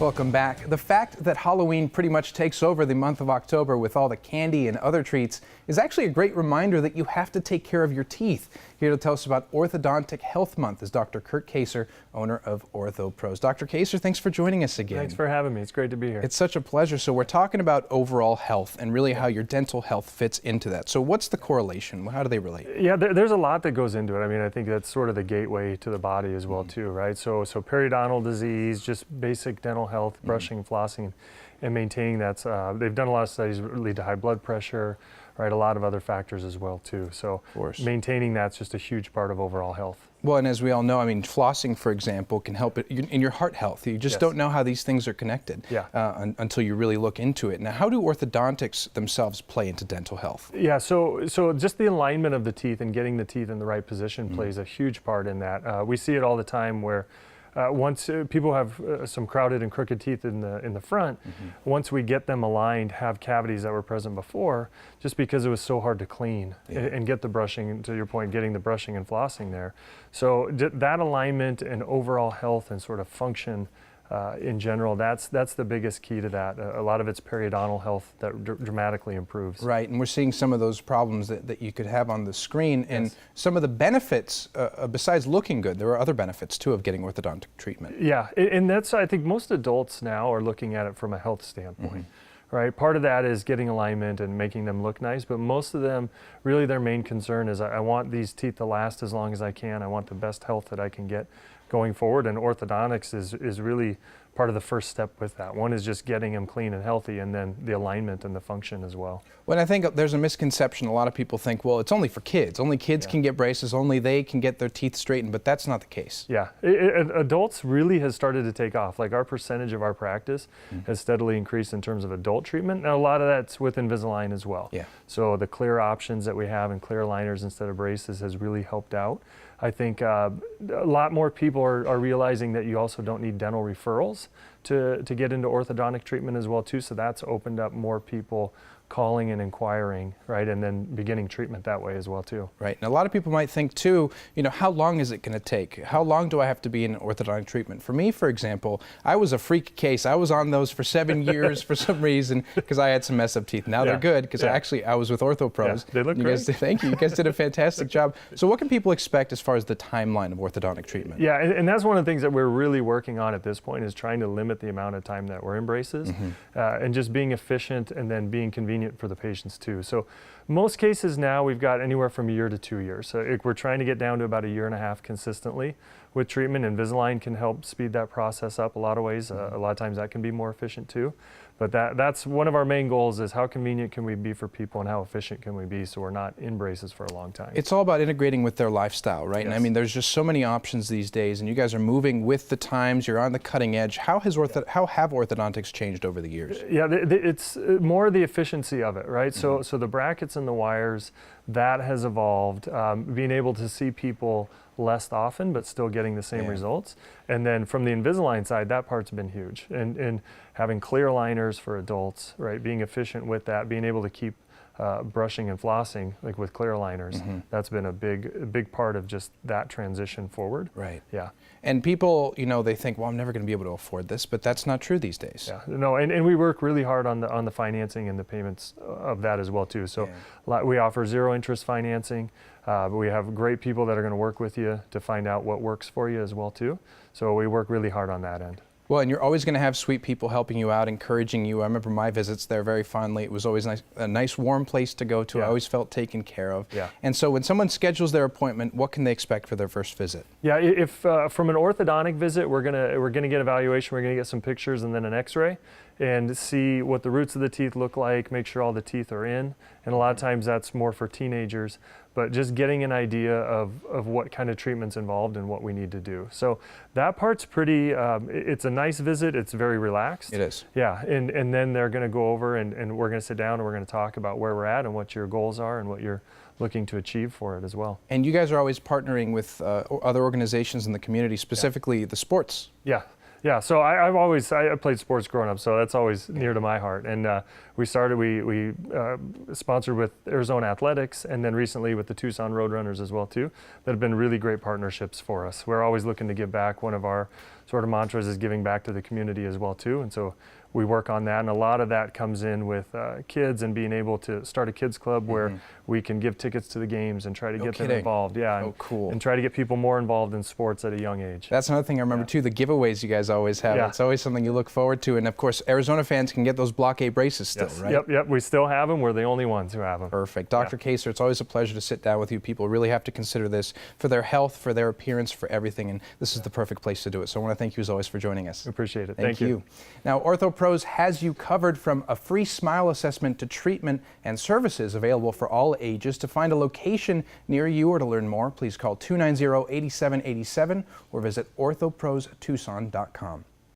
Welcome back. The fact that Halloween pretty much takes over the month of October with all the candy and other treats is actually a great reminder that you have to take care of your teeth. Here to tell us about Orthodontic Health Month is Dr. Kurt Kacer, owner of Ortho Pros. Dr. Kacer, thanks for joining us again. Thanks for having me. It's great to be here. It's such a pleasure. So we're talking about overall health and really how your dental health fits into that. So what's the correlation? How do they relate? Yeah, there's a lot that goes into it. I mean, I think that's sort of the gateway to the body as well too, right? So periodontal disease, just basic dental health, brushing, flossing, and maintaining that. They've done a lot of studies that lead to high blood pressure, right? A lot of other factors as well too. So maintaining that's just a huge part of overall health. Well, and as we all know, I mean, flossing, for example, can help in your heart health. You just don't know how these things are connected until you really look into it. Now, how do orthodontics themselves play into dental health? Yeah, so just the alignment of the teeth and getting the teeth in the right position plays a huge part in that. We see it all the time where once people have some crowded and crooked teeth in the front, once we get them aligned, have cavities that were present before, just because it was so hard to clean and get the brushing, to your point, getting the brushing and flossing there. So that alignment and overall health and sort of function in general, that's the biggest key to that. A lot of it's periodontal health that dramatically improves. Right, and we're seeing some of those problems that you could have on the screen, and some of the benefits, besides looking good, there are other benefits too of getting orthodontic treatment. Yeah, and that's, I think most adults now are looking at it from a health standpoint. Right, part of that is getting alignment and making them look nice, but most of them, really their main concern is I want these teeth to last as long as I can. I want the best health that I can get going forward, and orthodontics is really part of the first step with that. One is just getting them clean and healthy, and then the alignment and the function as well. Well, I think there's a misconception. A lot of people think, well, it's only for kids. Only kids can get braces. Only they can get their teeth straightened, but that's not the case. Yeah, adults really has started to take off. Like our percentage of our practice has steadily increased in terms of adult treatment. Now, a lot of that's with Invisalign as well. Yeah. So the clear options that we have and clear aligners instead of braces has really helped out. I think a lot more people are realizing that you also don't need dental referrals to get into orthodontic treatment as well too. So that's opened up more people calling and inquiring, right, and then beginning treatment that way as well too. Right, and a lot of people might think too, you know, how long is it going to take? How long do I have to be in orthodontic treatment? For me, for example, I was a freak case. I was on those for 7 years for some reason because I had some messed up teeth. Now they're good because I was with Ortho Pros. They look great. Thank you. You guys did a fantastic job. So what can people expect as far as the timeline of orthodontic treatment? Yeah, and that's one of the things that we're really working on at this point is trying to limit the amount of time that we're in braces and just being efficient and then being convenient for the patients too. So most cases now we've got anywhere from a year to 2 years. So we're trying to get down to about a year and a half consistently with treatment. Invisalign can help speed that process up a lot of ways. A lot of times that can be more efficient too. But that's one of our main goals is how convenient can we be for people and how efficient can we be so we're not in braces for a long time. It's all about integrating with their lifestyle, right? And I mean, there's just so many options these days, and you guys are moving with the times. You're on the cutting edge. How have orthodontics changed over the years? Yeah, it's more the efficiency of it, right? So the brackets and the wires, that has evolved. Being able to see people less often but still getting the same results. And then from the Invisalign side, that part's been huge. And having clear aligners for adults, right? Being efficient with that, being able to keep brushing and flossing like with clear aligners, that's been a big part of just that transition forward. Right. Yeah. And people, you know, they think, well, I'm never going to be able to afford this, but that's not true these days. Yeah. No, and we work really hard on the financing and the payments of that as well too. So we offer zero interest financing. But we have great people that are going to work with you to find out what works for you as well too. So we work really hard on that end. Well, and you're always going to have sweet people helping you out, encouraging you. I remember my visits there very fondly. It was always a nice warm place to go to. I always felt taken care of. And so when someone schedules their appointment, what can they expect for their first visit? Yeah, if from an orthodontic visit, we're gonna get evaluation. We're gonna get some pictures and then an X-ray and see what the roots of the teeth look like, make sure all the teeth are in. And a lot of times that's more for teenagers, but just getting an idea of what kind of treatment's involved and what we need to do. So that part's pretty, it's a nice visit, it's very relaxed. It is. Yeah, and then they're gonna go over and we're gonna sit down and we're gonna talk about where we're at and what your goals are and what you're looking to achieve for it as well. And you guys are always partnering with other organizations in the community, specifically the sports. Yeah. Yeah, so I played sports growing up, so that's always near to my heart. And we sponsored with Arizona Athletics, and then recently with the Tucson Roadrunners as well too. That have been really great partnerships for us. We're always looking to give back. One of our sort of mantras is giving back to the community as well too. And so we work on that, and a lot of that comes in with kids and being able to start a kids club where we can give tickets to the games and try to get them involved. Yeah, oh, cool. And try to get people more involved in sports at a young age. That's another thing I remember too, the giveaways you guys always have. It's always something you look forward to, and of course Arizona fans can get those Block A braces still, right? Yep, we still have them. We're the only ones who have them. Perfect. Dr. Kacer, it's always a pleasure to sit down with you. People really have to consider this for their health, for their appearance, for everything, and this is the perfect place to do it. So I want to thank you as always for joining us. Appreciate it. Thank you. Now, OrthoPros has you covered, from a free smile assessment to treatment and services available for all ages. To find a location near you or to learn more, please call 290-8787 or visit orthoprostucson.com.